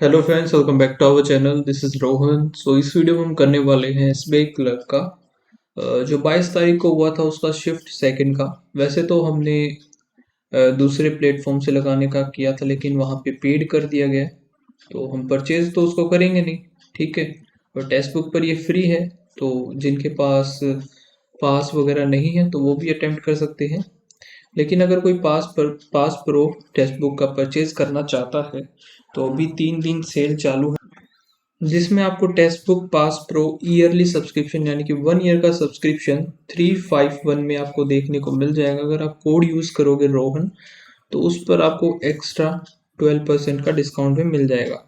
Hello friends, welcome back to our channel. This is Rohan. So इस video में हम करने वाले हैं एसबीआई क्लर्क का जो 22 तारीख को हुआ था उसका शिफ्ट सेकंड का। वैसे तो हमने दूसरे प्लेटफॉर्म से लगाने का किया था, लेकिन वहाँ पे पेड कर दिया गया है, तो हम परचेज तो उसको करेंगे नहीं। ठीक है। और टेक्स्ट बुक पर ये फ्री है, तो जिनके पास पास वगैरह नहीं है तो वो भी अटेम्प्ट कर सकते हैं। लेकिन अगर कोई पास प्रो टेक्स्ट बुक का परचेज करना चाहता है तो अभी 3 दिन सेल चालू है, जिसमें आपको text book pass pro yearly subscription यानी कि 1 ईयर का सब्सक्रिप्शन 351 में आपको देखने को मिल जाएगा। अगर आप कोड यूज़ करोगे रोहन, तो उस पर आपको एक्स्ट्रा 12% का डिस्काउंट भी मिल जाएगा।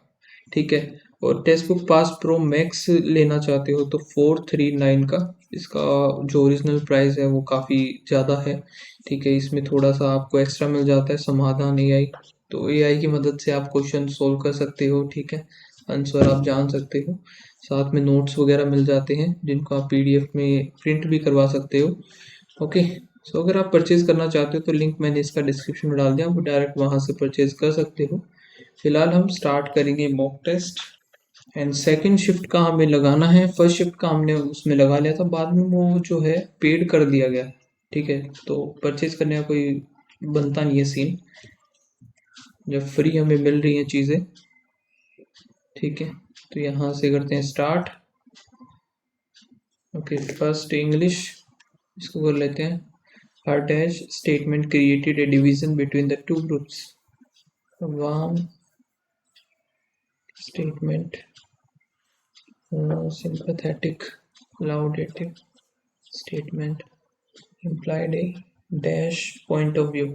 ठीक है। और text book pass pro max लेना चाहते हो तो 439 का इसका जो ओरिजिनल प्राइस है वो काफ़ी ज़्यादा है। ठीक है। इसमें थोड़ा सा आपको एक्स्ट्रा मिल जाता है समाधान एआई, तो एआई की मदद से आप क्वेश्चन सोल्व कर सकते हो। ठीक है। आंसर आप जान सकते हो। साथ में नोट्स वगैरह मिल जाते हैं जिनको आप पीडीएफ में प्रिंट भी करवा सकते हो। ओके। सो अगर आप परचेज करना चाहते हो तो लिंक मैंने इसका डिस्क्रिप्शन में डाल दिया, आप डायरेक्ट वहाँ से परचेज कर सकते हो। फिलहाल हम स्टार्ट करेंगे mock test. And second shift का हमें लगाना है, फर्स्ट शिफ्ट का हमने उसमें लगा लिया था, बाद में वो जो है पेड कर दिया गया। ठीक है। तो परचेज करने का कोई बनता नहीं है सीन, जब फ्री हमें मिल रही हैं चीज़ें। ठीक है। तो यहाँ से करते हैं स्टार्ट। ओके, फर्स्ट इंग्लिश इसको कर लेते हैं। हर dash statement created a division between the two groups. Warm statement, sympathetic laudative statement implied a dash point of view.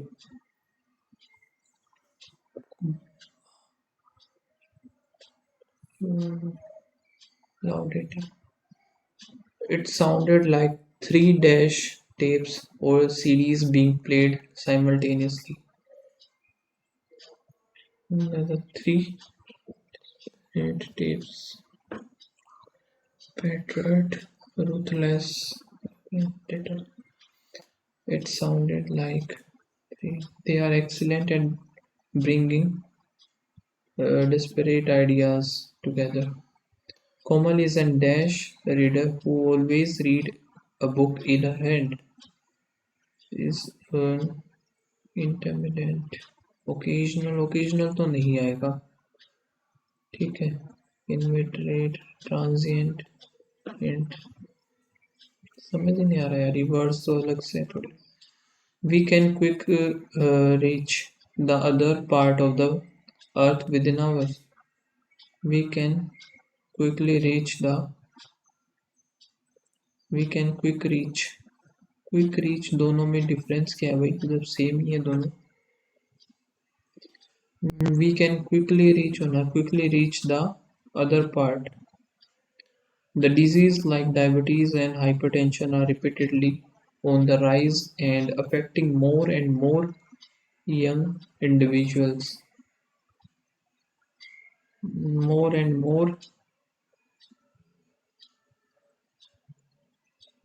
Laudative. It sounded like three dash tapes or CDs being played simultaneously. The three tapes, Patriot, Ruthless, Data. It sounded like they are excellent at bringing disparate ideas together. Komal is a dash reader who always read a book in a hand. Is intermittent. Occasional तो नहीं आएगा। ठीक है। Inveterate, transient, int. समझ ही नहीं आ रहा यार, reverse तो अलग से थोड़ी। We can quick reach the other part of the earth within hours. We can quickly reach the we can quick reach quick reach दोनों में डिफरेंस क्या है भाई, मतलब सेम ही है दोनों। वी कैन क्विकली रीच होना, quickly reach the other part. The disease like diabetes and hypertension are repeatedly on the rise and affecting more and more young individuals. More and more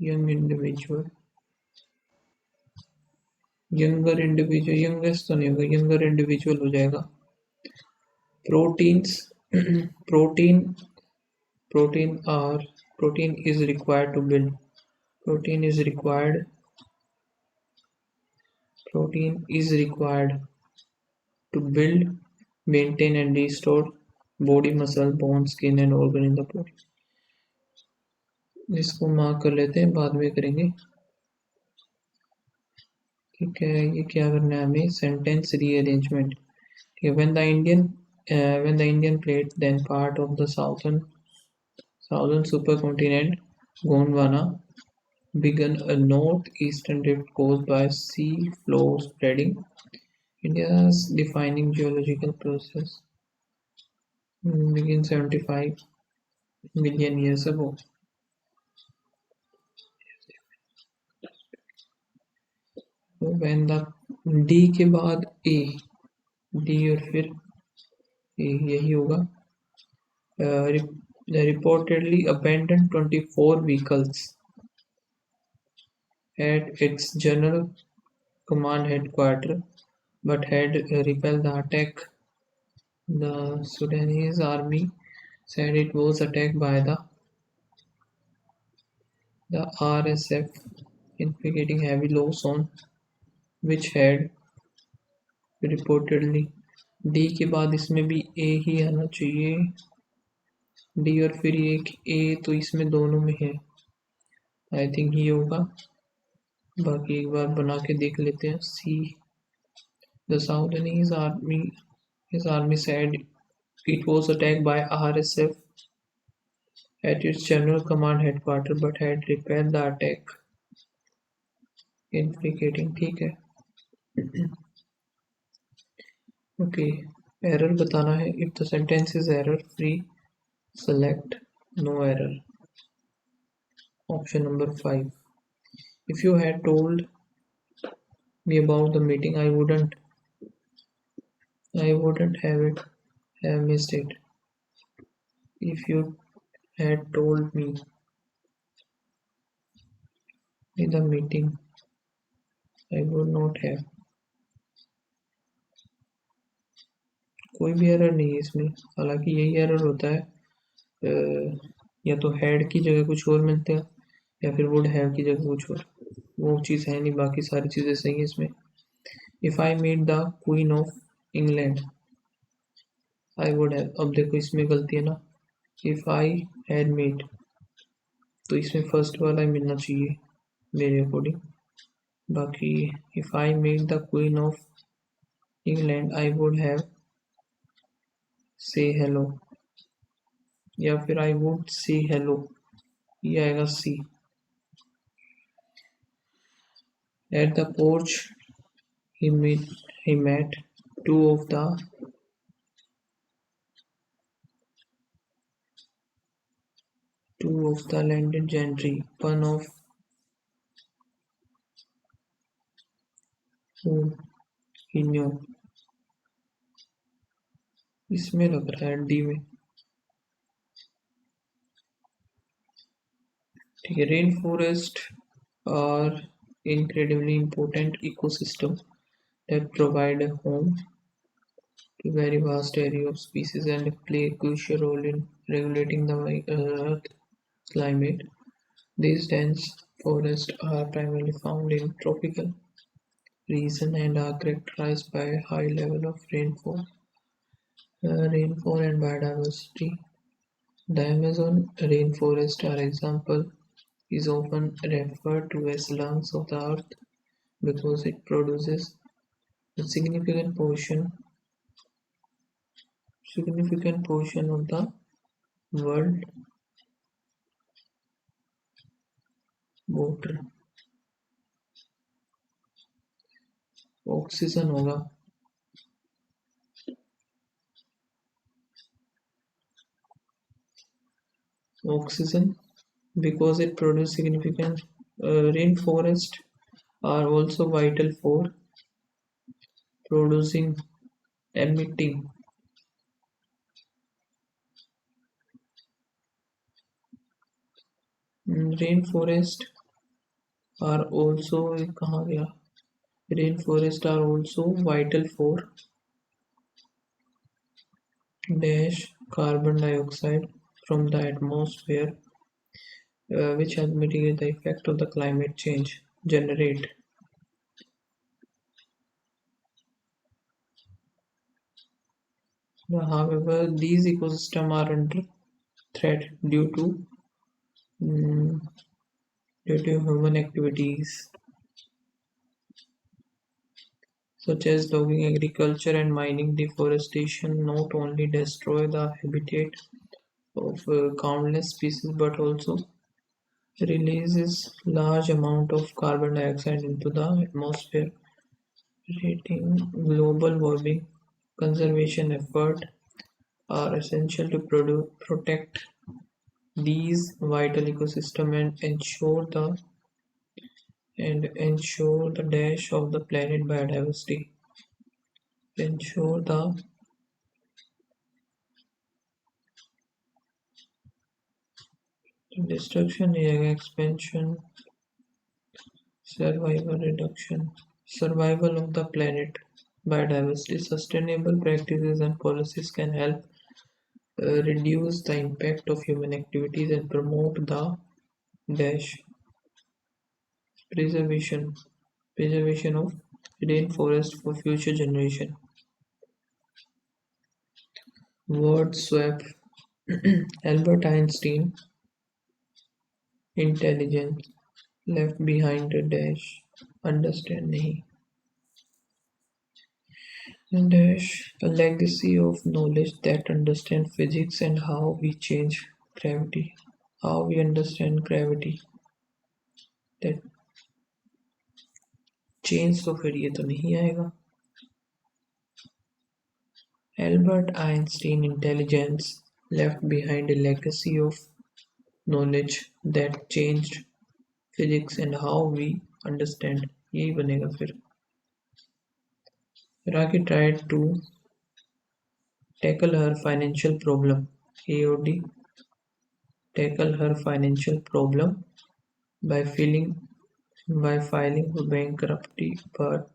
young individual, younger individual, youngest तो नहीं होगा, younger individual हो जाएगा। Proteins, protein, protein is required to build. Protein is required. Protein is required to build, maintain, and restore body, muscle, bone, skin, and organ in the body. इसको mark कर लेते हैं, बाद में करेंगे। ठीक है, ये क्या करना है हमें, सेंटेंस रीअरेंजमेंट। ठीक है। when the Indian plate then part of the southern supercontinent Gondwana began a northeastern drift caused by sea flow spreading. India's defining geological process began 75 million years ago. When the D के बाद A, D और फिर A यही होगा। Reportedly abandoned 24 vehicles at its general command headquarters, but had repelled the attack The Sudanese army said it was attacked by the RSF, inflicting heavy loss on which had reportedly D के बाद इसमें भी ए ही आना चाहिए, D और फिर एक ए, तो इसमें दोनों में है, आई थिंक ये होगा। बाकी एक बार बना के देख लेते हैं। सी, the Sudanese army, his army said it was attacked by RSF at its general command headquarters but had repelled the attack, inflicting, ठीक है। ओके, एरर बताना है। If the sentence is error free, select no error, option number 5. If you had told me about the meeting, I wouldn't have missed it. If you had told me in the meeting, I would not have. कोई भी error नहीं है इसमें, हालांकि यही error होता है, या तो हैड की जगह कुछ और मिलता है या फिर वुड हैव की जगह कुछ और, वो चीज़ है नहीं, बाकी सारी चीज़ें सही है इसमें। If I made the queen of England, I would have, अब देखो इसमें गलती है ना, इफ़ आई हैड मेड, तो इसमें फर्स्ट वाला ही मिलना चाहिए मेरे अकॉर्डिंग। बाकी if I made the queen of England I would have say hello, या फिर आई वुड से हेलो, ये आएगा C. At the porch he met two of the landed gentry, one of whom he knew. इसमें लग रहा है D में, ठीक है। Rain forest are incredibly important ecosystem that provide a home to very vast area of species and play a crucial role in regulating the earth climate. These dense forests are primarily found in tropical region and are characterized by a high level of rainfall and biodiversity. The Amazon rainforest, for example, is often referred to as lungs of the earth because it produces a significant portion of the world water. Oxygen होगा, oxygen, because it produces significant rainforests are also vital for producing emitting rainforests are also कहाँ गया, rainforests are also vital for dash carbon dioxide from the atmosphere, which help mitigate the effect of the climate change generate. However, these ecosystems are under threat due to human activities such as logging, agriculture, and mining. Deforestation not only destroy the habitat of countless species but also releases large amount of carbon dioxide into the atmosphere, creating global warming. Conservation efforts are essential to protect these vital ecosystems and ensure the dash of the planet biodiversity. Ensure the destruction, expansion, survival of the planet. biodiversity. Sustainable practices and policies can help reduce the impact of human activities and promote the dash preservation preservation of rainforest for future generation. Word swap. Albert Einstein, intelligence left behind a dash understand नहीं dash a legacy of knowledge that understand physics and how we change gravity, how we understand gravity that change तो फिर ये तो नहीं आएगा. Albert Einstein intelligence left behind a legacy of knowledge that changed physics and how we understand यही बनेगा फिर. Raki tried to tackle her financial problem. AOD tackle her financial problem by filing for bankruptcy, but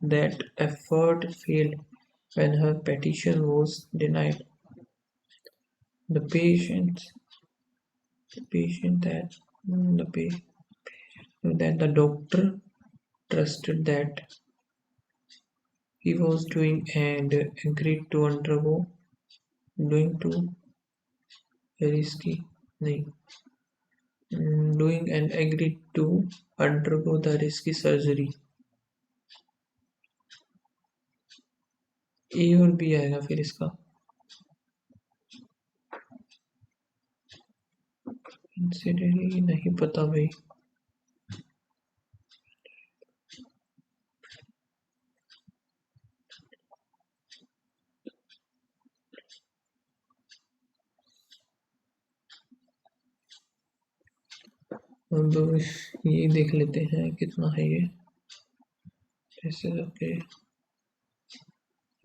that effort failed when her petition was denied. The patient that the doctor trusted that he was doing and agreed to undergo doing too risky नहीं doing and agreed to undergo the risky surgery. ए और B आएगा फिर इसका. Incidentally नहीं पता भाई. अब ये देख लेते हैं कितना है ये. Okay.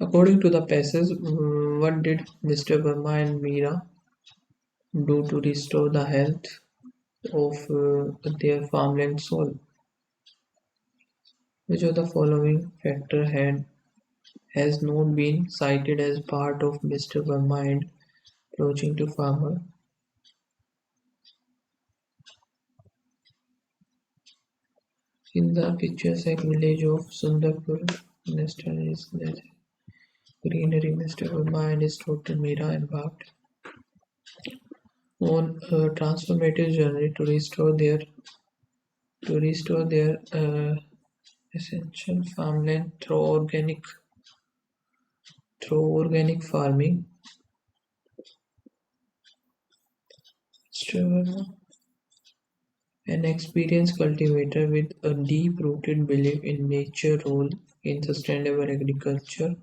According to the passage, what did Mr. Verma and Meera do to restore the health of their farmland soil? Which of the following factor has not been cited as part of Mr. Verma and approaching to farmer? In the picturesque village of Sundarpur, Mr. is there greenery. Mr. Verma and his daughter Meera embarked on a transformative journey to restore their essential farmland through organic farming. Mr. Verma, an experienced cultivator with a deep-rooted belief in nature's role in sustainable agriculture,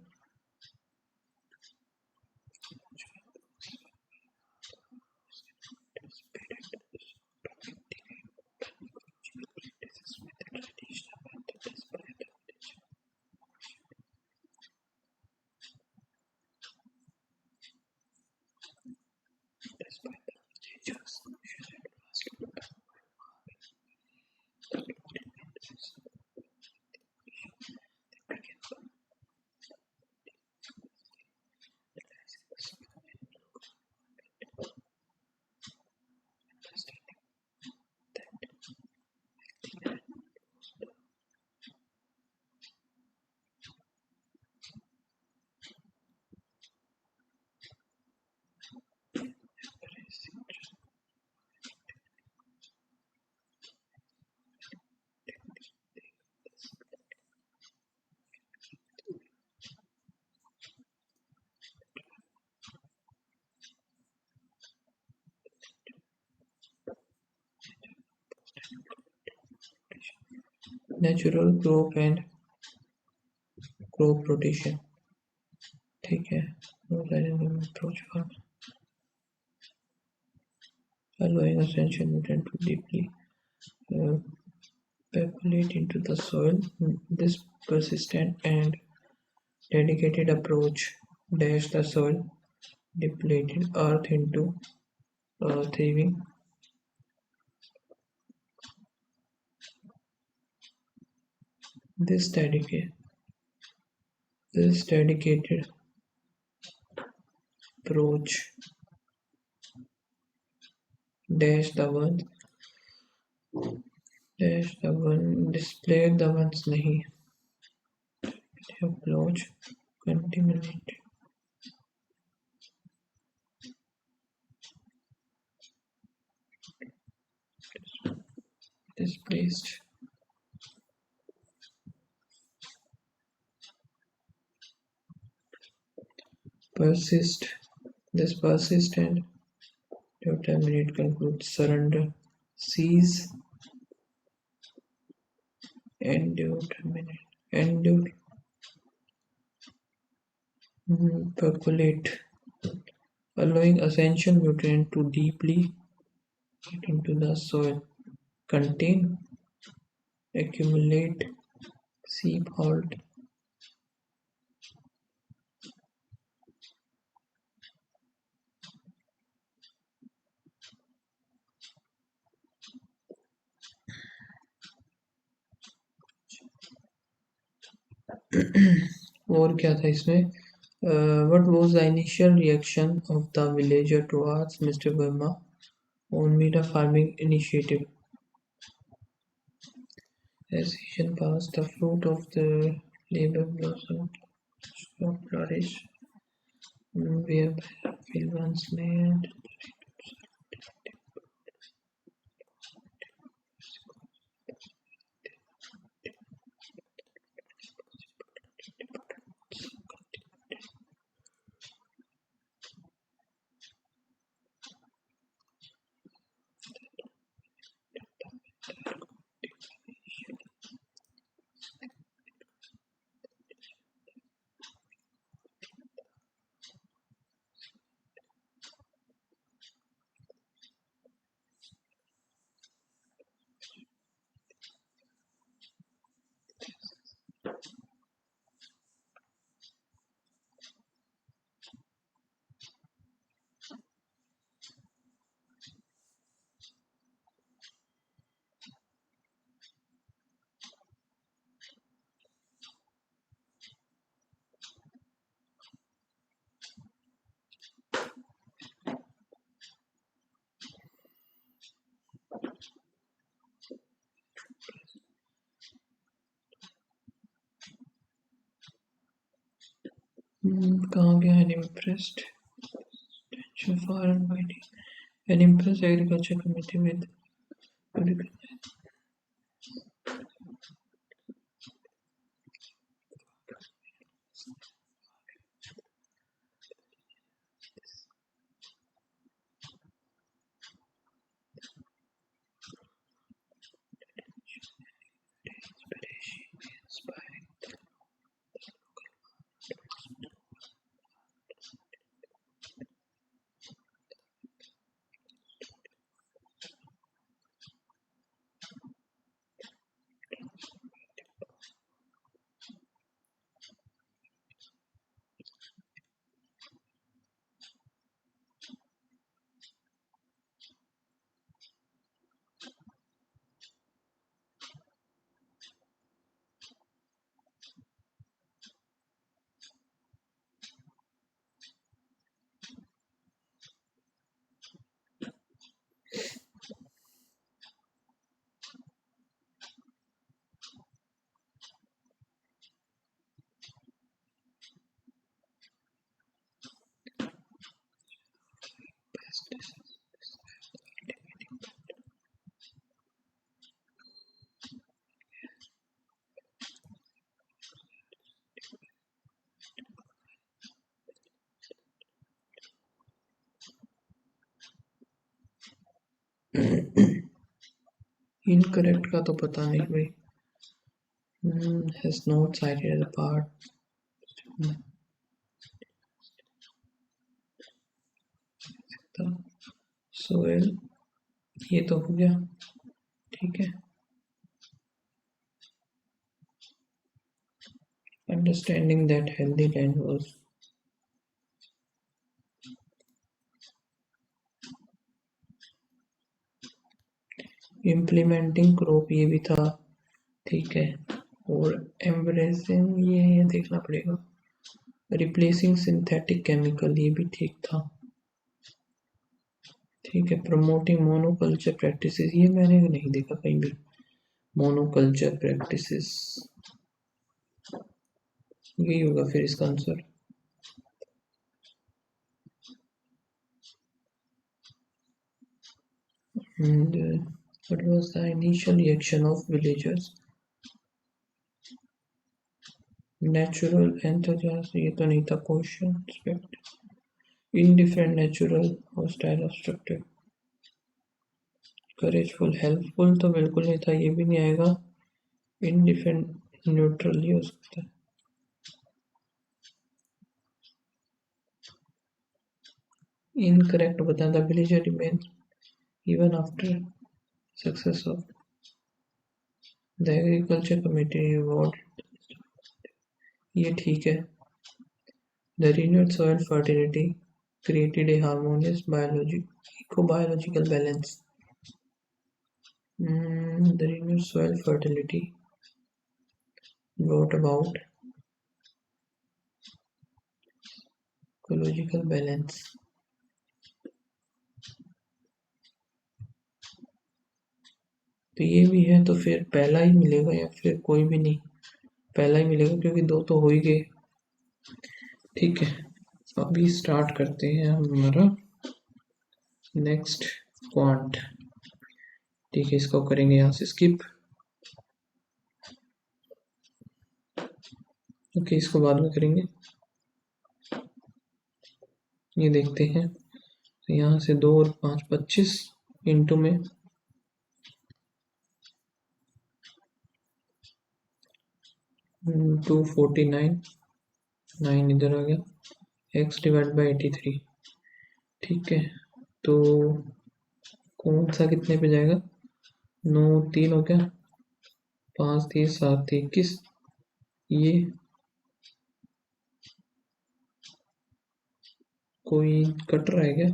natural crop and crop rotation. ठीक है. Approach farming, allowing essential nutrient to deeply percolate into the soil. This persistent and dedicated approach dash the soil depleted earth into thriving this dedicated approach display the ones नहीं approach contaminated displaced persist and determinate conclude surrender cease endure percolate allowing essential nutrient to deeply get into the soil contain accumulate seep halt और क्या था इसमें what was the initial reaction of the villager towards Mr. Verma on Mira farming initiative? As season passed, the fruit of the labor blossomed, flourish, where field once land. कहाँ गया unimpressed attention far and wide an impressed agriculture committee with incorrect का तो पता नहीं भाई has not cited the part soil ये तो हो गया ठीक है understanding that healthy land was implementing crop ये भी था ठीक है और एम्ब्रेसिंग ये देखना पड़ेगा। रिप्लेसिंग सिंथेटिक केमिकल ये भी ठीक था। ठीक है, प्रमोटिंग मोनोकल्चर प्रैक्टिसेस ये मैंने नहीं देखा कहीं भी। मोनोकल्चर प्रैक्टिसेस यही होगा फिर इसका answer. And what was the initial reaction of villagers? Natural enthusiasm ये तो नहीं था question. Indifferent, natural, hostile, obstructive, courageful, helpful तो बिल्कुल नहीं था, ये भी नहीं आएगा। Indifferent, neutral ही हो सकता है। Incorrect बताया था, villager remain even after success of the agriculture committee award ये ठीक है। The renewed soil fertility created a harmonious eco-biological balance. The renewed soil fertility brought about ecological balance. तो ये भी है, तो फिर पहला ही मिलेगा या फिर कोई भी नहीं? पहला ही मिलेगा क्योंकि दो तो हो ही गए। ठीक है, अभी स्टार्ट करते हैं हमारा नेक्स्ट क्वांट। ठीक है, इसको करेंगे यहाँ से स्किप। ओके, इसको बाद में करेंगे। ये देखते हैं, तो यहाँ से 2 और 5 25 इंटू में 249 9 इधर आ गया, x डिवाइड बाई 83। ठीक है, तो कौन सा कितने पे जाएगा? 9 3 हो गया, 5 3 7 3 21। ये कोई कट रहा है क्या?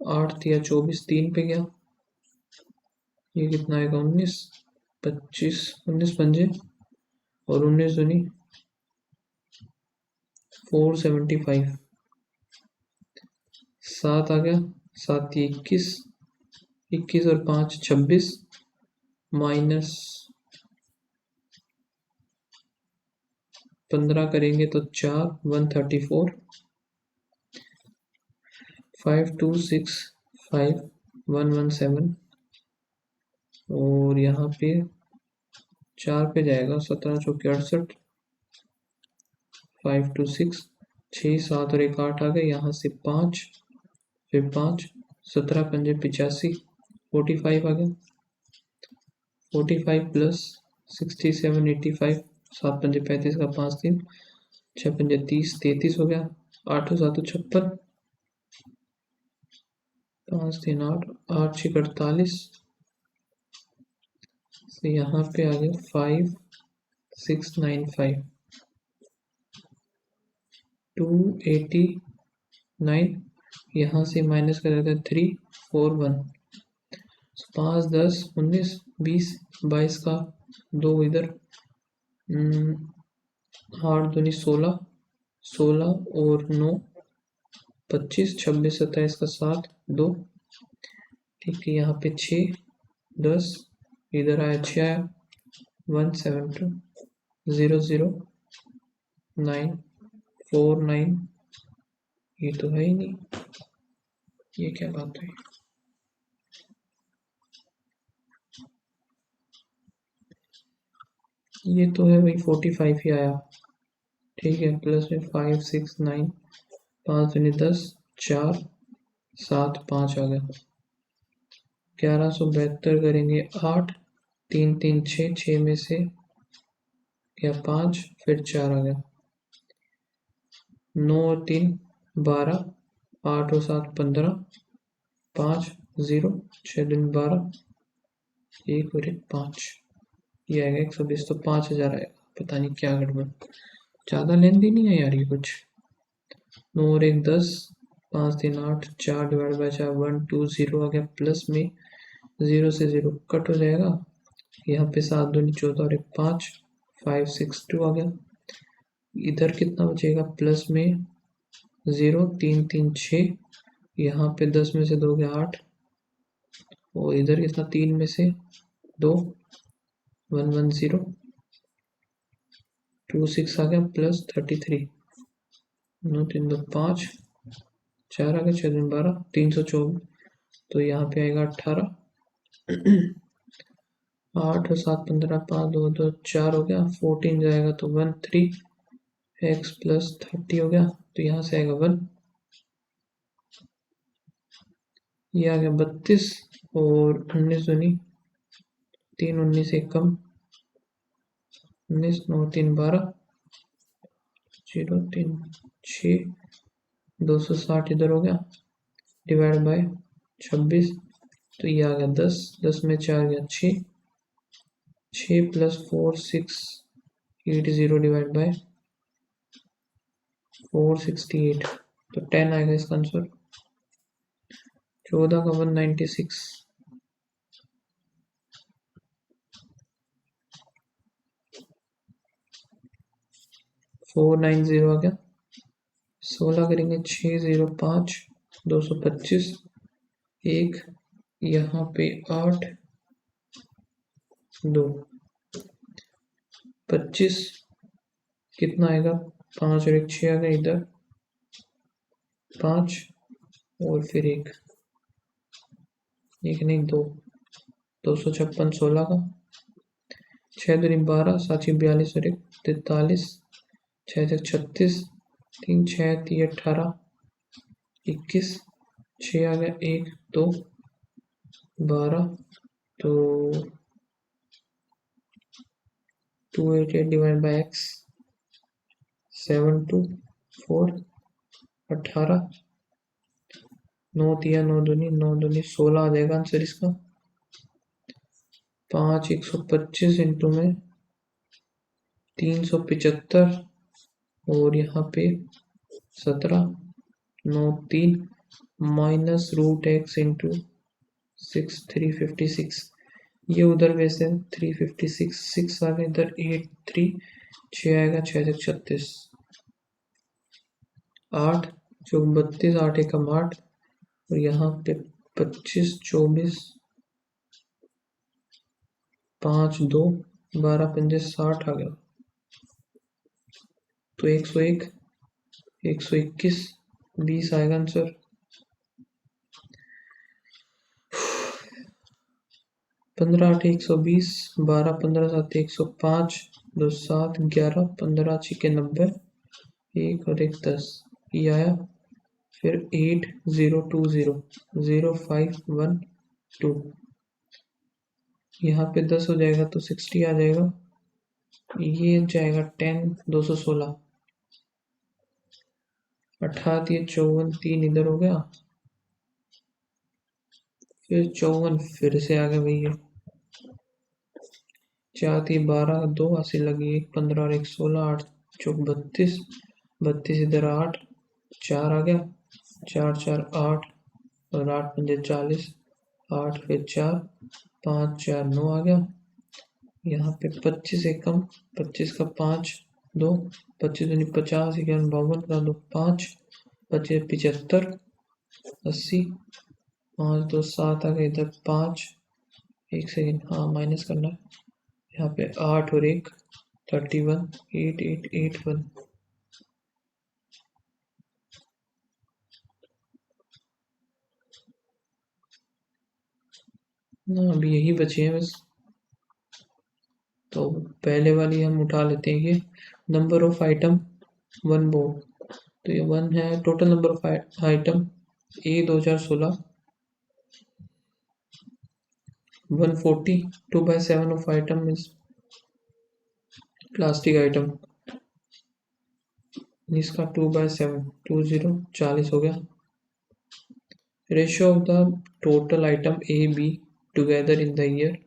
8 3 24 3 पे गया, ये कितना आएगा? 19 25 19 पंजे और 19 दूनी 475। 7 आ गया, 7 21 21 और 5 26 माइनस 15 करेंगे तो 4 134 5 2 6 5 1 1 7 और यहाँ पे 4 पे जाएगा, 17 चौके 68 5 2 6 6 7 और 1 8 आ गए, यहाँ से 5 फिर 5 17 पंजे 85 45 आ गया, 45 प्लस 67 85 7 पंजे 35 का 5 3 6 पंजे 30 33 हो गया, 8 7 56 5 3 8 8 6 48। तो यहाँ पे आ गया 5 6 9 5 289। यहाँ से माइनस कर देते हैं 3 4 1 5 10 19 20 22 का 2 इधर 8 दूनी 16 16 और 9 25 26 27 का 7 2। ठीक है, यहाँ पे 6 10 इधर आया 6 आया 1 7 2 0 0 9 4 9। ये तो है ही नहीं, ये क्या बात है? ये तो है भाई 45 ही आया। ठीक है, प्लस में 5 6 9 5 दूनी 10 4 7 5 आ गया, 1172 करेंगे 8 3 3 6 6 में से या 5 फिर 4 आ गया, 9 और 3 12 8 और 7 15 5 0 6 दिन 12 1 और 1 5। ये आएगा 120, तो 5000 आएगा। पता नहीं क्या गड़बड़, ज़्यादा लेंदी नहीं है यार ये कुछ। 9 और 1 10 5 3 8 4 डिवाइड बाई 4 1 2 0 आ गया, प्लस में 0 से 0 कट हो जाएगा, यहाँ पे 7 दूनी 14 और 1 5, 5 6 2 आ गया। इधर कितना बचेगा, प्लस में 0 3 3 6, यहाँ पे 10 में से 2 गया 8, और इधर कितना 3 में से 2 1 1 0 2 6 आ गया, प्लस 33 9 3 2 5 4 आ गया, 6 2 12 324, तो यहाँ पे आएगा 18 8 और 7 15 5 2 2 4 हो गया, 14 जाएगा तो 1 3 x प्लस 30 हो गया, तो यहाँ से आएगा 1, ये आ गया 32, और 19 दूनी 3 19 1 कम 19 9 3 12 0 3 6 260 इधर हो गया, डिवाइड बाय 26, तो ये आ गया 10, 10 में 4 गया 6, 6 प्लस 4 6 8 0 डिवाइड बाय 468, तो 10 आएगा इसका आंसर। 14 का 196, 490 आ गया। 16 करेंगे 605 225, एक यहाँ पे 8 2 25, कितना आएगा, 5 और 1 6 आ गया, इधर 5 और फिर एक नहीं 2, 256 16 का, 6 दूनी 12 7 42 और 1 43, 6 36 3 6 3 18 21, 6 आ गया 1 2 12, तो 288 डिवाइड बाय x 7 2 4 18, 9 दिया 9 दूनी 16 आ जाएगा आंसर इसका। 5 125 इंटू में 375, और यहाँ पे 17 9 3 माइनस रूट एक्स इंटू 6 356, ये उधर वैसे 356 6 आ गया, इधर 8 3 6 आएगा, 6 36 8 जो 32 8 एकम 8, और यहाँ पे 25 24 5 2 12 पंजे 60 आ गया, तो 101 121 20 आएगा आंसर। 15 8 120, 12 15 7 105, 2 7 11 15 6 90, 1 और 1 10, ये आया। फिर 8 0 2 0 0 5 1 2, यहाँ पे 10 हो जाएगा तो 60 आ जाएगा, ये जाएगा 10 216, 18 54 3 इधर हो गया, फिर 54 फिर से आ गया भैया, 4 12 2 80 लगी 1 15 और 1 16 8 चौक 32 32 इधर 8 4 आ गया, 4 4 8 और 8 पंजे 40, 8 फिर 4 5 4 9 आ गया, यहाँ पे 25 एकम 25 का 5 2 25 दूनी 50 51 52 का 2 5 25 75 80 5 2 7 आ गया, इधर 5 1 सेकेंड, हाँ माइनस करना है, यहाँ पे 8 और 1 31 8 8 8 1, ना अभी यही बचे हैं बस, तो पहले वाली हम उठा लेते हैं। ये नंबर ऑफ आइटम 1 बोर्ड, तो ये 1 है, total number of item A 2016 140, 2/7 of item is plastic item, इसका 2/7 20 40 हो गया। Ratio of the total item A be together in the year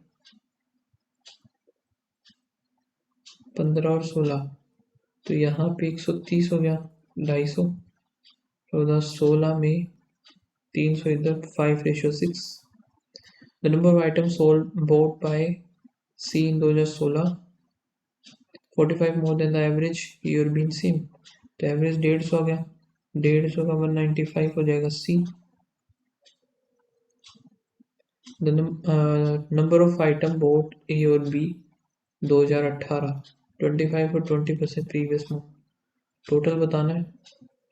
15 और 16, तो यहाँ पे 130 हो गया 250, 16 में 300 इधर 5/6। The number of items sold bought by C in 2016 45 more than the average year been same, तो एवरेज 150 हो गया, 150 का 195 हो जाएगा C. The number of item bought A और बी 2018 25 और 20% प्रीवियस मंथ, टोटल बताना है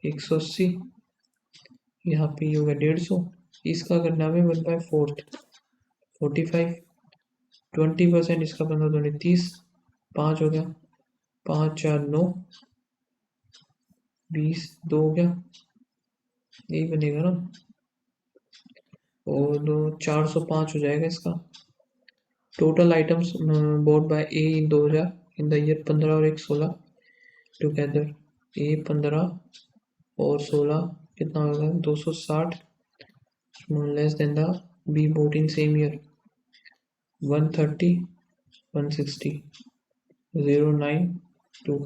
180, यहाँ पे ये होगा 150, इसका करना है 1/4 45, 20% इसका 15 30, 5 हो गया, 5 4 9 20, 2 हो गया, यही बनेगा ना, और 2 405 हो जाएगा इसका। Total items bought by A in 2000 in the year 15 और 16 टुगेदर, ए 15 और 16 कितना होगा 260, less than the B bought in same year 130 160 092,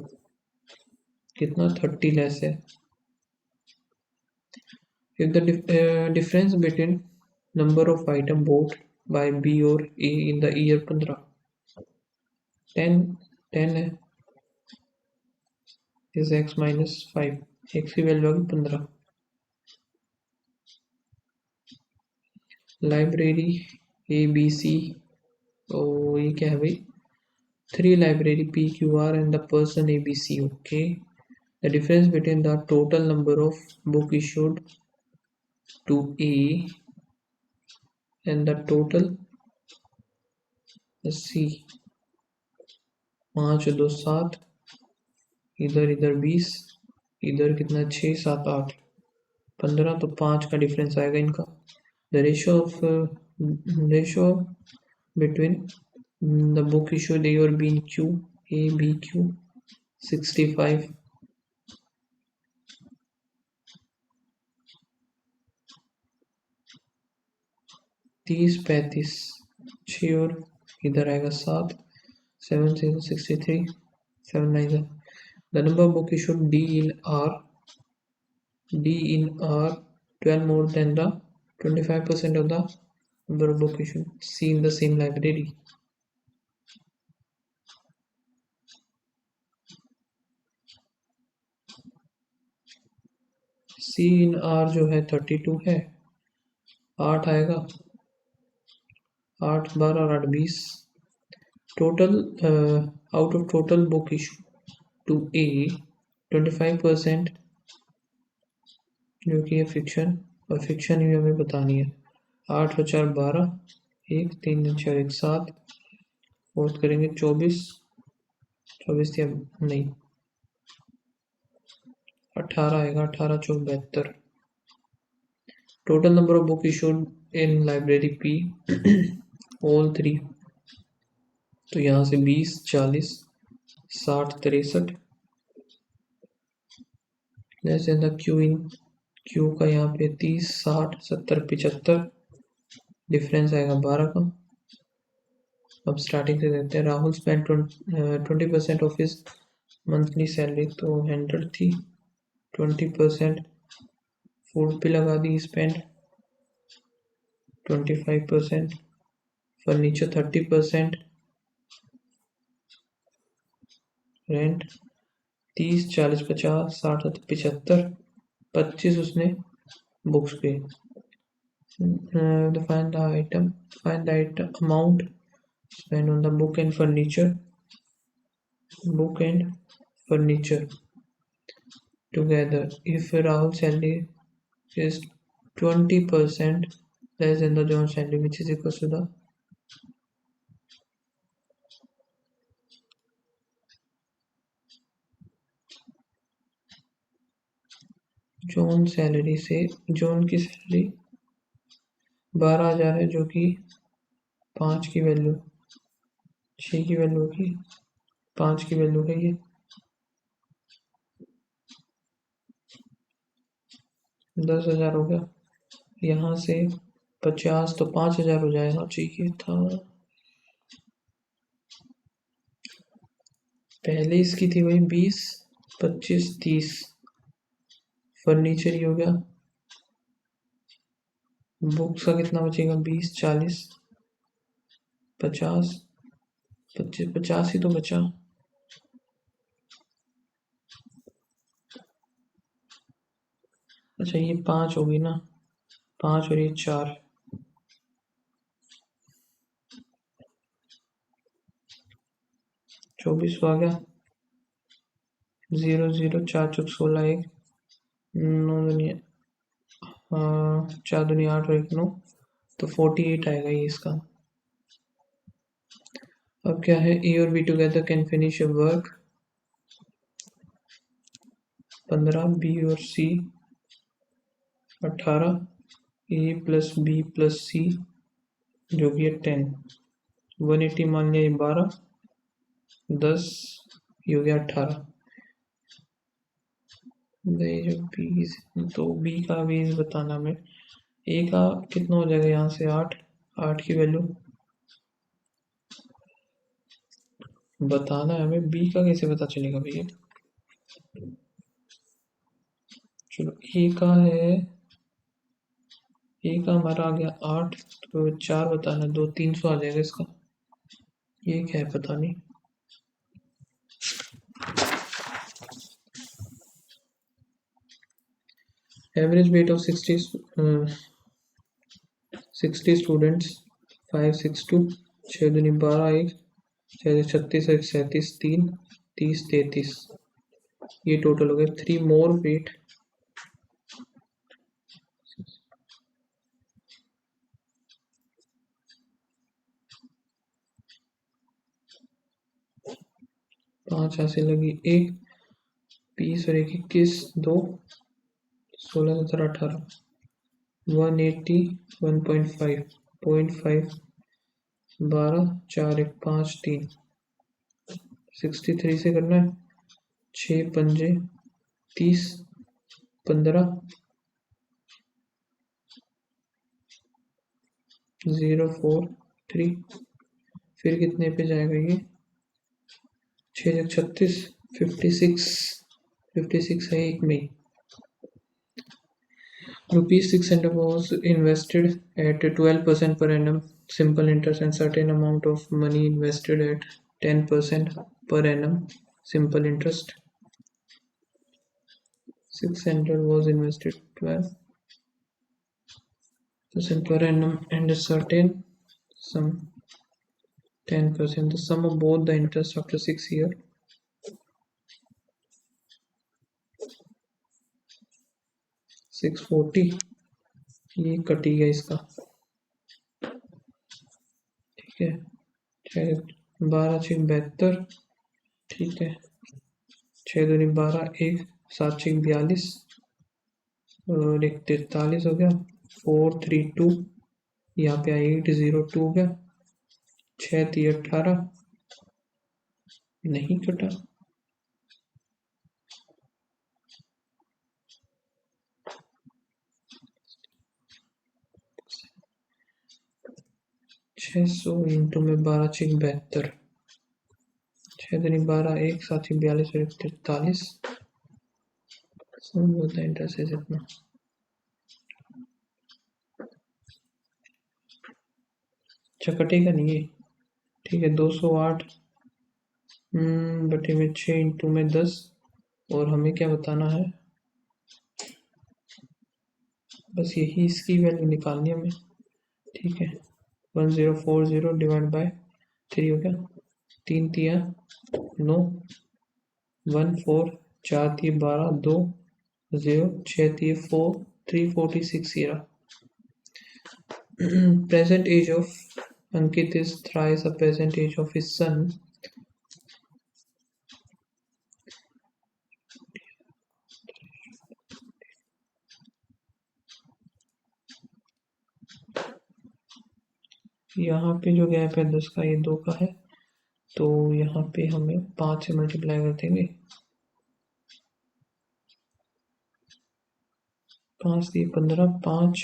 कितना 30 लेस है। If the difference between number of item bought by B और A in the year 15 10 है, is x minus 5, x की value होगी 15। लाइब्रेरी ए बी सी, तो ये क्या है भाई, 3 library P Q R and the person A B C, okay, the difference between the total number of book issued to A and the total C, 5 2 7, इधर इधर 20, इधर कितना 6 7 8 15, तो 5 का डिफरेंस आएगा इनका। The ratio between the book issued A और B in Q, A B Q 65, तीस 35, 6 और इधर आएगा 7, 7 0 63, 7 9 the number book issued D in are 12 more than the 25% of the number of book issued C in the same library। C in R जो है 32 है, 8 आएगा, 8 12 और 8 20, total out of total book issue to A 25% जो कि है fiction, और fiction ही हमें बतानी है। 8 और 4 12, 1 3 4 1 7, फोर्थ करेंगे 24 24 या नहीं 18 आएगा, 18 4 72, total number of book issued in library P all 3, तो यहाँ से 20 40 60 63, less than the Q in Q का यहाँ पे 30 60 70 75, डिफरेंस आएगा 12 का। अब स्टार्टिंग से देते हैं, Rahul spend 20% of his monthly salary, तो 100 थी, 20% फूड पे लगा दी स्पेंड, 25% फर्नीचर, 30% रेंट, 30 40 50 60 75, 25 उसने बुक्स पे। find the item amount spent on the book and furniture together if Rahul's salary is 20% less than the John's salary, which is equal to the John salary से, John की salary 12,000 है, जो कि 5 की value 6 की value होगी, 5 की value है ये, 10,000 हो गया, यहाँ से 50 तो 5,000 हो जाएगा, चाहिए था पहले इसकी थी वही 20 25 30, फर्नीचर ही हो गया, बुक्स का कितना बचेगा 20 40 50, 50 ही तो बचा। अच्छा ये 5 होगी ना, 5 और ये 4, 24 आ गया। 0 0 4 चौक 16, 1 9 दुनिया 4 दुनिया 8 और 1 9, तो 48 आएगा ये इसका। अब क्या है, ए और B together can finish your work. 15, B और C 18, A plus B plus C जो कि है 10, 180 मान लिया, ये 12, 10 ये हो गया 18। जो बीस, तो बी का बीस बताना हमें। ए का कितना हो जाएगा यहाँ से, 8, 8 की वैल्यू बताना है हमें। बी का कैसे पता चलेगा भैया? चलो ए का है, ए का हमारा आ गया 8, तो 4 बताना, 2 300 आ जाएगा इसका। ये क्या है पता नहीं। एवरेज वेट ऑफ 60 स्टूडेंट्स 562, 6 दूनी 12, 1 6 36, 1 37, 3 30 33, ये टोटल हो गया। 3 मोर वेट, पाँच ऐसे लगी, 1 20 और 1 21, 2 16 17 18, 180 1.5 0.5 12 4 1 5 3, 63 से करना है। 6 पंजे 30, 15 0 4 3, फिर कितने पे जाएगा ये? 6 36, 56 56 है एक में। Rupees 600 was invested at 12% per annum simple interest, and certain amount of money invested at 10% per annum simple interest. 600 was invested 12% per annum and a certain sum 10%. The sum of both the interest after 6 years. 640, ये कटेगा इसका, ठीक है। 12 6 72, ठीक है। 6 दूनी 12, 1 7 6 42 और 1 43 हो गया। 432, यहाँ पे 802 हो गया। 6 3 18, नहीं कटा। 600 इंटू में 12 6 72, 6 दूनी 12, 1 7 6 42 और 1 43, सब होता है इंटरेस्ट है जितना। अच्छा कटेगा नहीं ये, ठीक है। 208 बटे में 6 इंटू में 10, और हमें क्या बताना है, बस यही इसकी वैल्यू निकालनी है हमें, ठीक है। 1040 डिवाइड बाय 3 हो गया। 3 तिया 9, 1 4 4 तिये 12, 2 0 6 तिये 4 346 here. Present age of Ankit is thrice the present age of his son. यहाँ पे जो गैप है 10 का, ये 2 का है, तो यहाँ पे हमें 5 से मल्टीप्लाई कर देंगे। 5 3 15, 5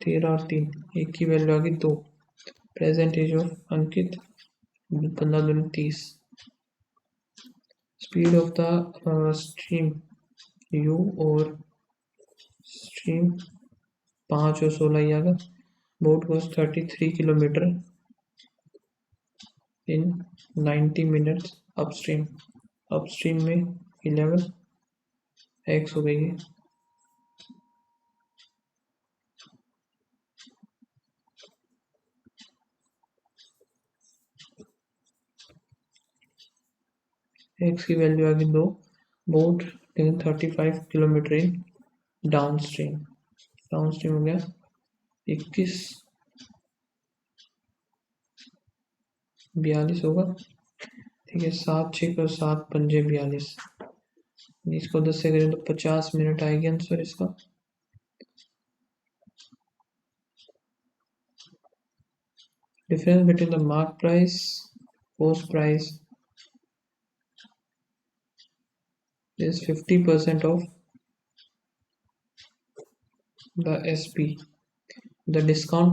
13 और 3, एक की वैल्यू आ गई 2। प्रेजेंट एज ऑफ अंकित 15 दूनी 30। Speed of the stream u और स्ट्रीम 5 और 16 ही आ गया। Boat was 33 kilometre in 90 minutes upstream में 11x हो गई है। x की वैल्यू आ गई 2, बोट 35 किलोमीटर इन डाउनस्ट्रीम हो गया 21, 42 होगा। ठीक है, 7 6 और 7 पंजे 42, इसको 10 से करें तो 50 मिनट आएगी आंसर इसका। Difference between the mark price post price is 50% of the SP. The discount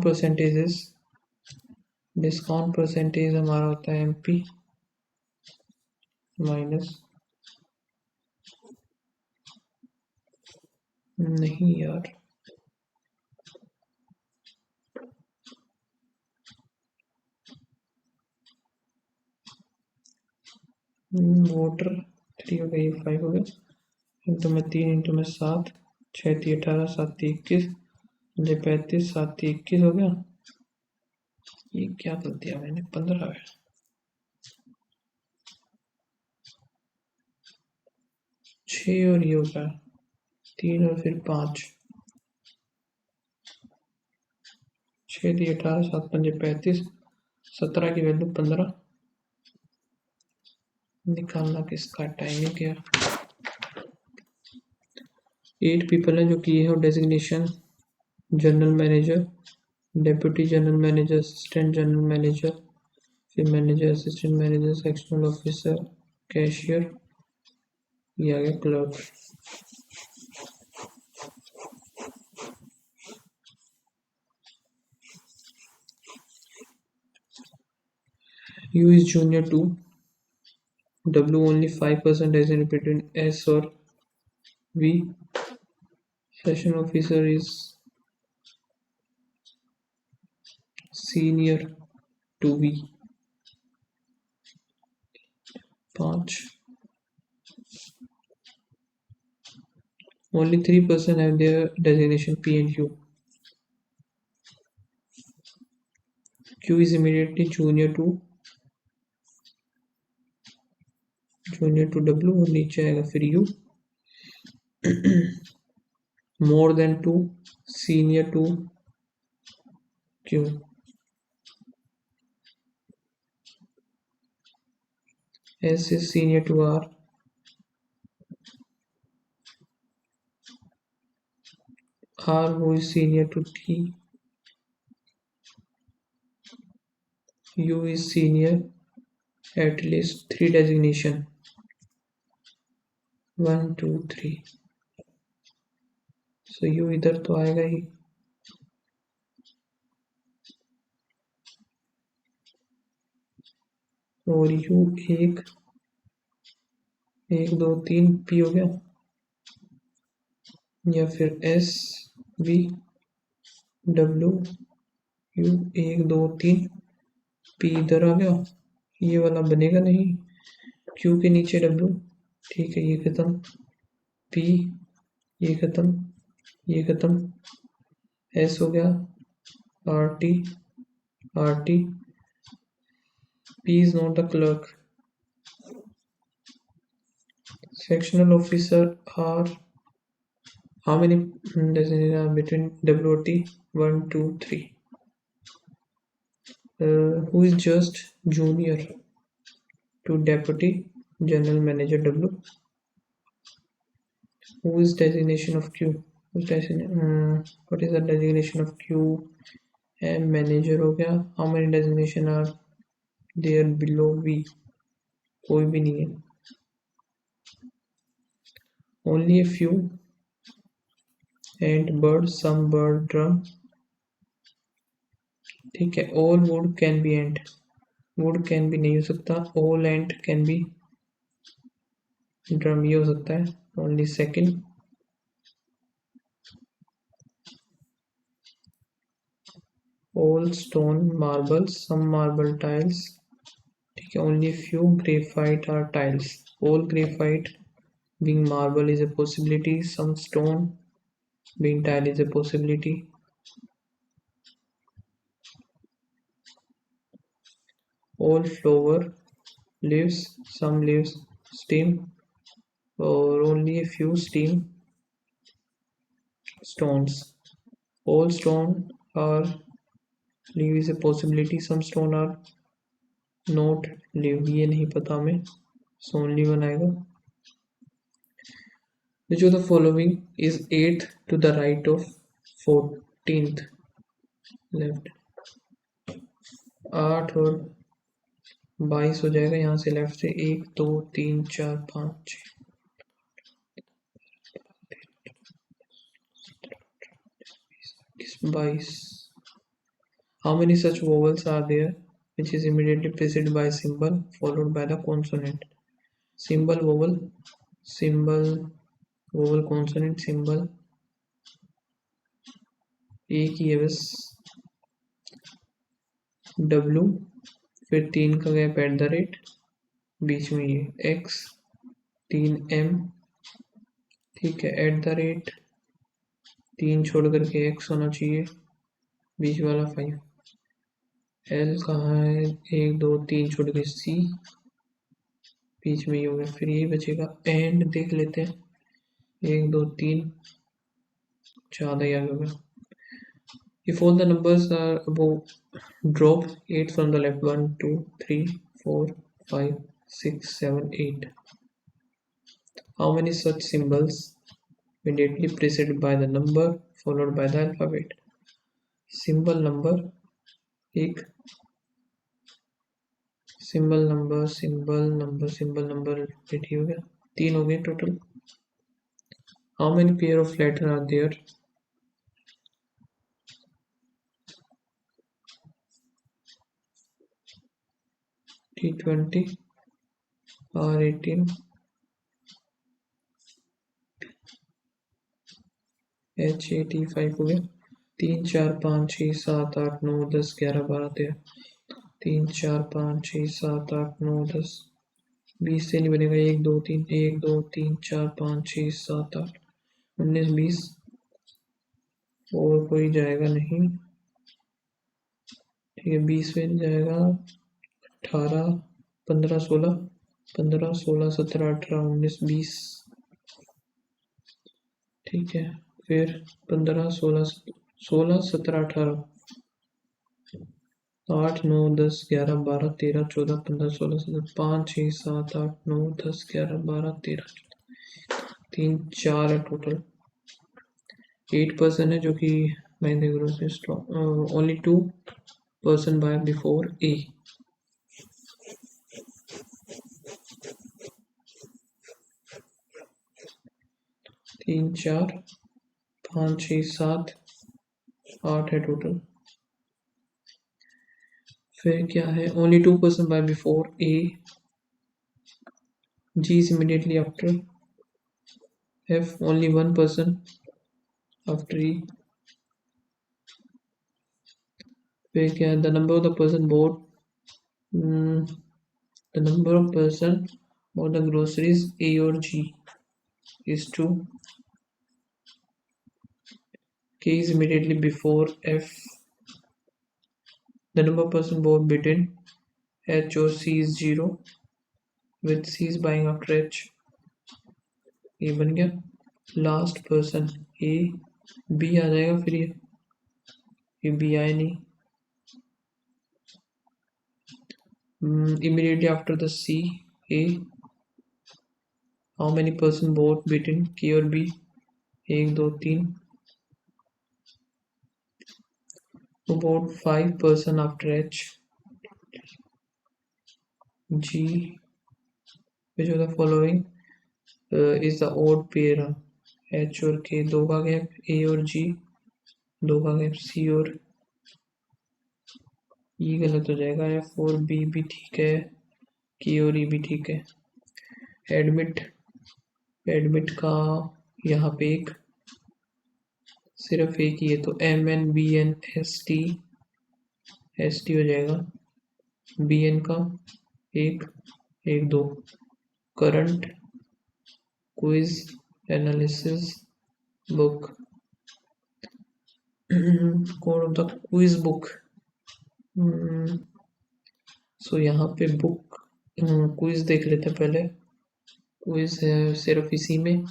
percentage हमारा होता है MP माइनस, नहीं यार, वोटर 3 हो गई, 5 हो गया, इंटू में 3 इंटू में 7, 6 3 18, 7 3 21, 35, 7 3 21 हो गया। ये क्या कर दिया मैंने, 15 है। 6 और ये होगा 3 और फिर 5, 6 3 18, 7 5 35, 17 की वैल्यू 15 निकालना किसका, टाइमिंग क्या। 8 पीपल हैं जो किए हैं designation, general manager, deputy general manager, assistant general manager, फिर manager, assistant manager, sectional officer, cashier, ये आ गया clerk. U is junior to W, only 5% as in between S or V. Section officer is senior to V. 5. Only 3% have their designation P and Q. Q is immediately junior to W और नीचे आएगा फिर U. More than 2, senior to Q. S is senior to R. R who is senior to T. U is senior at least 3 designation, 1 2 3. So U इधर तो आएगा ही, और U 1 1 2 3 P हो गया, या फिर S V W U 1 2 3 P इधर आ गया, ये वाला बनेगा नहीं, Q के नीचे W। ठीक है, ये खत्म, P ये खत्म, ये खत्म, S हो गया, RT RT, P is not the clerk. Sectional officer are how many designated are between W or T? 1 2 3. Who is just junior to deputy general manager W? Who is designation of Q? What is the designation of Q? And manager हो गया। How many designation are there below V? कोई भी नहीं है, only a few. Ant, bird, some bird, drum. ठीक है, all wood can be ant, wood can be नहीं हो सकता, all ant can be drum, ये हो सकता है, only second. All stone, marble, some marble tiles, ठीक है। Only few graphite are tiles, all graphite being marble is a possibility, some stone being tile is a possibility. All flower leaves, some leaves steam, or only a few steam stones. All stone are leaf is a possibility, some stone are not leaf, ये नहीं पता हमें, so only one आएगा. Which of the following is 8th to the right of 14th left? 8 और 22 हो जाएगा यहाँ से लेफ्ट से, 1 2 3 4 5 6 22. How many such vowels are there which is immediately preceded by a symbol followed by the consonant? Symbol, vowel, symbol, vowel, consonant, symbol, एक ही है बस. W, फिर 3 का गैप एट द रेट, बीच में ये X, 3 M, ठीक है, एट द रेट 3 छोड़ करके X होना चाहिए, बीच वाला 5. L कहाँ है, 1 2 3 छोड़ के C, बीच में ये हो गया, फिर यही बचेगा. एंड देख लेते हैं, 1 2 3 ज़्यादा ही आगे होगा. If all the numbers are above, drop 8 from the left. 1 2 3 4 5 6 7 8. How many such symbols immediately preceded by the number followed by the alphabet? Symbol number एक, symbol number repeat हो गया, 3 हो गए total. How many pair of letters are there? T20 R18 H85 हो गया. 3 4 5 6 7 8 9 10 11 12 13. 3 4 5 6 7 8 9 10, 20 से नहीं बनेगा. 1 2 3 1 2 3 4 5 6 7 8 19 20, और कोई जाएगा नहीं, ठीक है. 20 में जाएगा 18 15 16 15 16 17 18 19 20, ठीक है. फिर 15 16 16 17 18 8 9 10 11 12 13 14 15 16 17 5 6 7 8 9 10 11 12 13 3 4 है टोटल. 8% है जो कि महेंद्र ग्रुप से स्ट्रॉन्ग. ओनली 2% बाय बिफोर ए. 3 4 5 6 7 8 है टोटल. फिर क्या है, only 2% by before A. G is immediately after F, only 1% after E. फिर क्या है, the number of the person bought, the number of person bought the groceries A or G is 2. K is immediately before F. The number of person bought between H or C is 0, with C is buying after H. ये बन गया. Last person A, B आ जाएगा, फिर ये B आए नहीं. Immediately after the C, A. How many person bought between K और B? 1 2 3. About 5 person after H. G, which of the following is the odd pair? H और K 2 का gap, A और G 2 का gap, C और E गलत हो जाएगा, F और B भी ठीक है, K और E भी ठीक है. एडमिट का यहाँ पे एक, सिर्फ एक ही है, तो MNBNST हो जाएगा. BN का एक एक दो current quiz analysis book code of the quiz book. So यहाँ पे बुक क्विज देख लेते हैं पहले। क्विज है सिर्फ इसी में,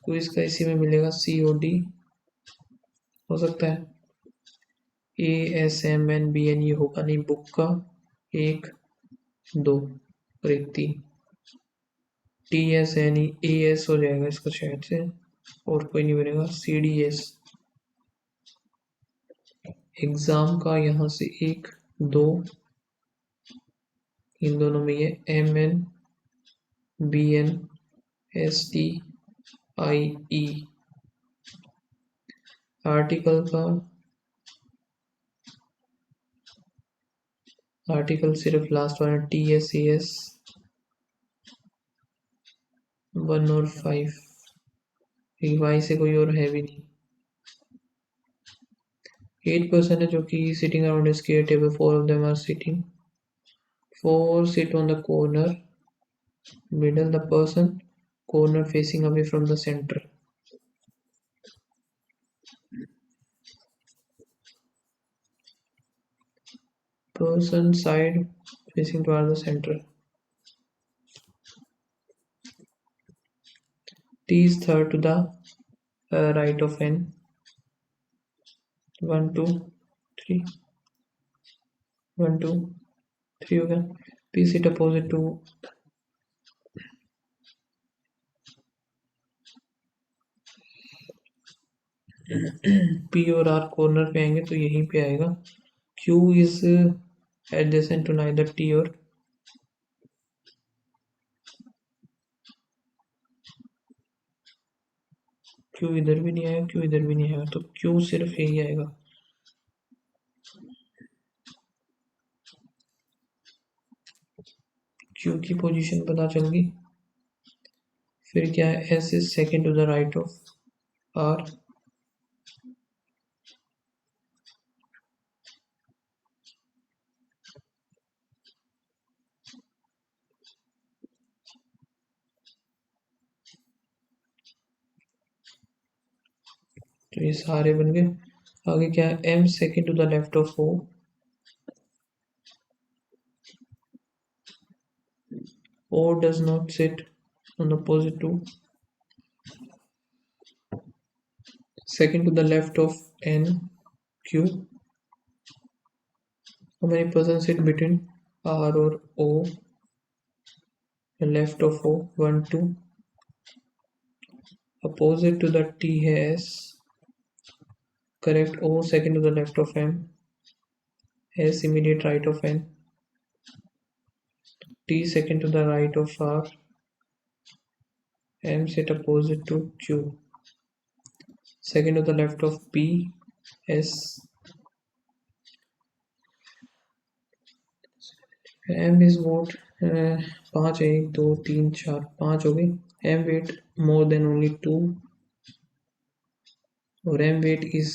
क्विज का इसी में मिलेगा COD हो सकता है, ASMNBN ये होगा नहीं बुक का। एक दो और एक तीन, TSNEAS हो जाएगा इसका शायद से, और कोई नहीं बनेगा। CDS एग्जाम का यहाँ से एक दो, इन दोनों में ये MNBNSTIE। आर्टिकल का आर्टिकल सिर्फ लास्ट वाला TSAS 1 और 5, वाई से कोई और है भी नहीं। 8% है जो कि sitting around a square table, 4 of them are sitting, 4 sit on the corner middle, the person corner facing away from the center. Person side facing toward the center. T is third to the right of N. 1 2 3 1 2 3 हो गया। P sit opposite to P और R corner पे आएंगे तो यहीं पे आएगा। Q is adjacent to neither T और Q इधर भी नहीं आएगा, Q इधर भी नहीं आएगा, तो Q सिर्फ यही आएगा। Q की पोजीशन पता चल गई। फिर क्या है, S is second to the right of R। तो ये सारे बन गए। आगे क्या है, M second to the left of O। O does not sit on the opposite to second to the left of N Q। How many persons sit between R और O? The left of O 1 2, opposite to the T है S, correct। O second to the left of M, S immediate right of N, T second to the right of R, M sit opposite to Q, second to the left of P S, M is what 5 है, 1 2 3 4 5 हो गई। M weight more than only 2 और M weight is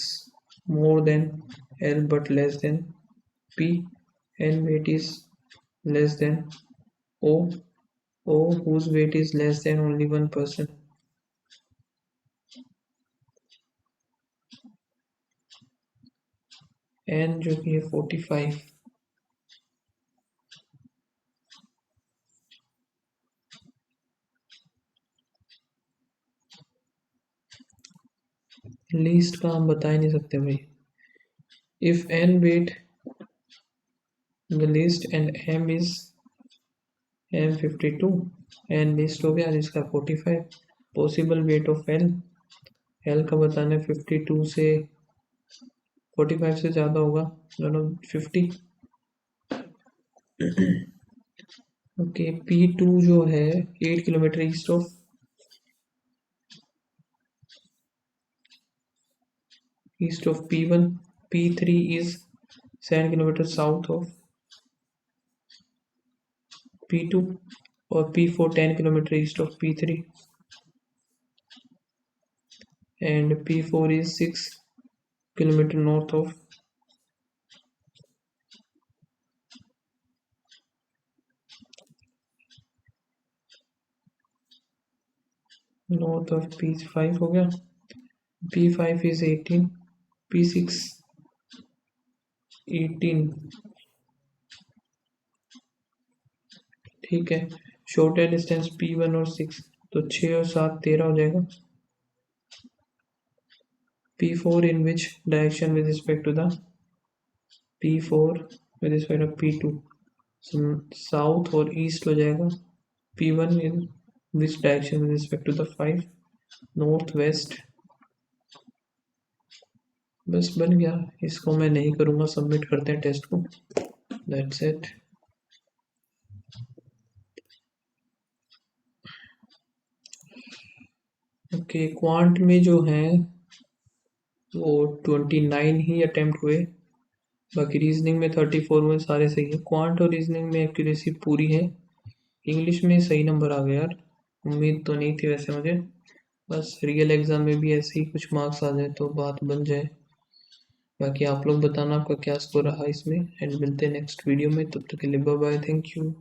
more than L but less than P। N weight is less than O whose weight is less than only 1 person। N जो कि है 45। Least का हम बता ही नहीं सकते भाई। If N weight the least and M is M 52, N least हो गया जिसका 45। पॉसिबल वेट ऑफ L का बताना है 52 से 45 से ज़्यादा होगा, दोनों 50। ओके P2 जो है 8 kilometre east of P1, P3 is 7 kilometre south of P2 और P4 10 kilometre east of P3 and P4 is 6 kilometre north of north of P5 हो गया, P5 इज 18, P6 18, ठीक है। शॉर्टेस्ट डिस्टेंस P1 और 6, तो 6 और 7 13 हो जाएगा। P4 in which direction with respect to the P4 with respect to P2, south और ईस्ट हो जाएगा। P1 in which direction with respect to the 5, north west. बस बन गया, इसको मैं नहीं करूँगा, सबमिट करते हैं टेस्ट को, दैट्स इट। ओके, क्वांट में जो है वो 29 ही अटेम्प्ट हुए, बाकी रीजनिंग में 34 में सारे सही है। क्वांट और रीजनिंग में एक्यूरेसी पूरी है। इंग्लिश में सही नंबर आ गया यार, उम्मीद तो नहीं थी वैसे मुझे, बस रियल एग्जाम में भी ऐसे ही कुछ मार्क्स आ जाए तो बात बन जाए। बाकी आप लोग बताना आपका क्या स्कोर रहा इसमें, एंड मिलते हैं नेक्स्ट वीडियो में, तब तक के लिए बाय बाय, थैंक यू।